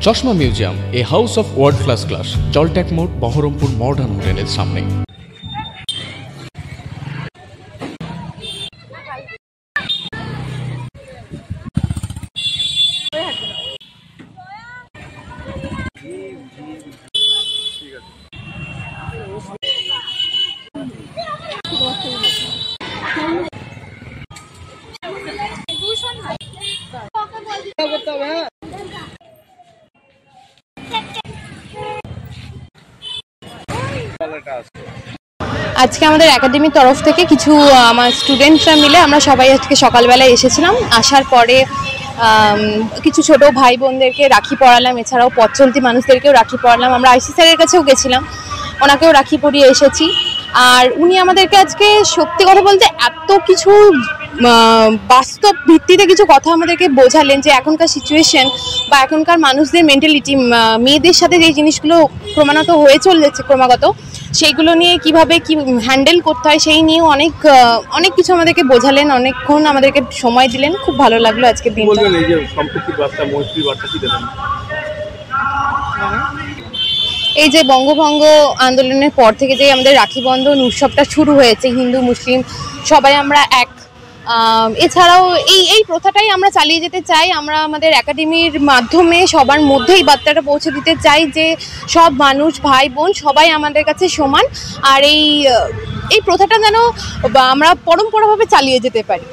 চশমা museum, a house of world class, জলট্যাক মোড়, বহরমপুর মডার্ন হোটেলের সামনে। আজকে আমাদের একাডেমির তরফ থেকে কিছু আমার স্টুডেন্টরা মিলে আমরা সবাই আজকে সকালবেলায় এসেছিলাম। আসার পরে কিছু ছোট ভাই বোনদেরকে রাখি পরালাম, এছাড়াও পথ চলতি মানুষদেরকেও রাখি পরালাম। আমরা আইসি স্যারের কাছেও গেছিলাম, ওনাকেও রাখি পরিয়ে এসেছি। আর উনি আমাদেরকে আজকে সত্যি কথা বলতে এত কিছু বাস্তব ভিত্তিতে কিছু কথা আমাদেরকে বোঝালেন যে এখনকার সিচুয়েশন বা এখনকার মানুষদের মেন্টালিটি, মেয়েদের সাথে যে জিনিসগুলো ক্রমাগত হয়ে চলেছে ক্রমাগত, সেইগুলো নিয়ে কিভাবে কি হ্যান্ডেল করতে হয় সেই নিয়েও অনেক কিছু আমাদেরকে বোঝালেন, অনেকক্ষণ আমাদেরকে সময় দিলেন। খুব ভালো লাগলো আজকে দিনটা। এই যে বঙ্গভঙ্গ আন্দোলনের পর থেকে যে আমাদের রাখি বন্ধন উৎসবটা শুরু হয়েছে, হিন্দু মুসলিম সবাই আমরা এক, এছাড়াও এই প্রথাটাই আমরা চালিয়ে যেতে চাই। আমরা আমাদের একাডেমির মাধ্যমে সবার মধ্যে এই বার্তাটা পৌঁছে দিতে চাই যে সব মানুষ ভাই বোন সবাই আমাদের কাছে সমান, আর এই প্রথাটা যেন আমরা পরম্পরাভাবে চালিয়ে যেতে পারি।